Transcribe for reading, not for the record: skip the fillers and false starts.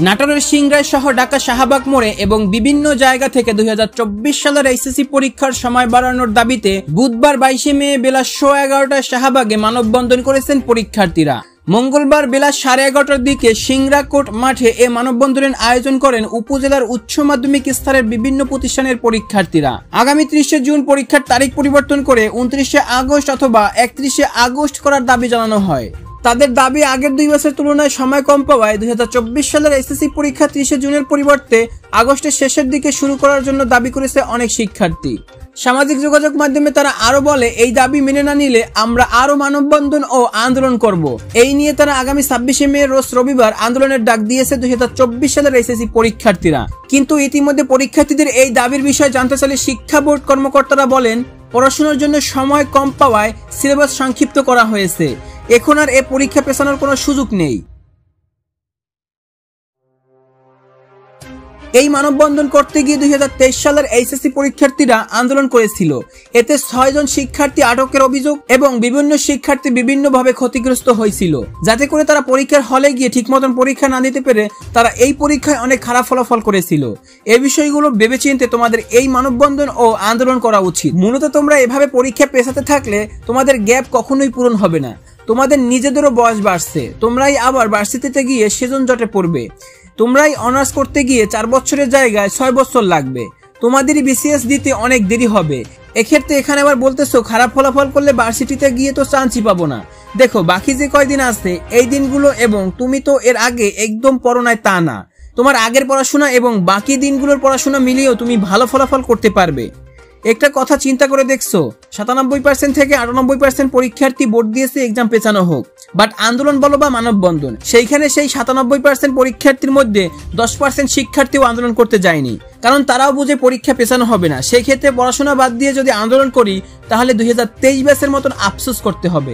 নাটোরের সিংড়ায় সহ ঢাকা শাহবাগ মোড়ে এবং বিভিন্ন জায়গা থেকে 2024 সালের এইচএসসি পরীক্ষার সময় বাড়ানোর দাবিতে বুধবার 22 মে বেলা 11:15টায় শাহবাগে মানববন্ধন করেছেন পরীক্ষার্থীরা। মঙ্গলবার বেলা 11:30টার দিকে সিংড়া কোর্ট মাঠে এ মানববন্ধনের আয়োজন করেন উপজেলার উচ্চ মাধ্যমিক স্তরের বিভিন্ন প্রতিষ্ঠানের পরীক্ষার্থীরা। আগামী 30 জুন পরীক্ষার তারিখ পরিবর্তন করে 29 আগস্ট অথবা 31 আগস্ট করার দাবি জানানো হয়। তাদের দাবি আগের 2 বছরের তুলনায় সময় কম পাওয়ায় 2024 সালের এসএসসি পরীক্ষা 30 জুনের পরিবর্তে আগস্টের শেষের দিকে শুরু করার জন্য দাবি করেছে অনেক শিক্ষার্থী। সামাজিক যোগাযোগ মাধ্যমে তারা আরো বলে, এই দাবি মেনে না নিলে আমরা আরো মানববন্ধন ও আন্দোলন করব। এই নিয়ে তারা আগামী 26 মে রোজ রবিবার আন্দোলনের ডাক দিয়েছে 2024 সালের এসএসসি পরীক্ষার্থীরা। কিন্তু ইতিমধ্যে পরীক্ষার্থীদের এই দাবির বিষয়ে জানতে চাইলে শিক্ষা বোর্ড কর্মকর্তারা বলেন, পড়াশোনার জন্য সময় কম পাওয়ায় সিলেবাস সংক্ষিপ্ত করা হয়েছে। এখন আর এ পরীক্ষা পেছানোর কোনো সুযোগ নেই। এই মানববন্ধন করতে গিয়ে 2023 সালের এইচএসসি পরীক্ষার্থীরা আন্দোলন করেছিল। এতে 6 জন শিক্ষার্থী আটকের অভিযোগ এবং বিভিন্ন শিক্ষার্থী বিভিন্নভাবে ক্ষতিগ্রস্ত হয়েছিল, যাতে করে তারা পরীক্ষার হলে গিয়ে ঠিক মতন পরীক্ষা না দিতে পেরে তারা এই পরীক্ষায় অনেক খারাপ ফলাফল করেছিল। এই বিষয়গুলো ভেবেচিন্তে তোমাদের এই মানববন্ধন ও আন্দোলন করা উচিত। মূলত তোমরা এভাবে পরীক্ষা পেছাতে থাকলে তোমাদের গ্যাপ কখনোই পূরণ হবে না। তোমাদের নিজেদেরও বয়স বাড়ছে, তোমরাই আবার ভার্সিটিতে গিয়ে সেজন জটে পড়বে। তোমরাই অনার্স করতে গিয়ে 4 বছরের জায়গায় 6 বছর লাগবে। তোমাদেরই বিসিএস দিতে অনেক দেরি হবে। এক্ষেত্রে এখানে আবার বলতেছো খারাপ ফলাফল করলে ভার্সিটিতে গিয়ে তো চান্সই পাবো না। দেখো, বাকি যে কয়দিন আছে এই দিনগুলো, এবং তুমি তো এর আগে একদম পড়ো নাই তা না। তোমার আগের পড়াশোনা এবং বাকি দিনগুলোর পড়াশোনা মিলিয়েও তুমি ভালো ফলাফল করতে পারবে। একটা কথা চিন্তা করে দেখছো, 97% থেকে 98% পরীক্ষার্থী ভোট দিয়েছে এক্সাম পেছানো হোক, বাট আন্দোলন বলো বা মানববন্ধন, সেইখানে সেই 97% পরীক্ষার্থীর মধ্যে 10% শিক্ষার্থীও আন্দোলন করতে যায়নি, কারণ তারাও বুঝে পরীক্ষা পেছানো হবে না। সেই ক্ষেত্রে পড়াশোনা বাদ দিয়ে যদি আন্দোলন করি তাহলে 2023 ব্যাচের মতন আফসোস করতে হবে।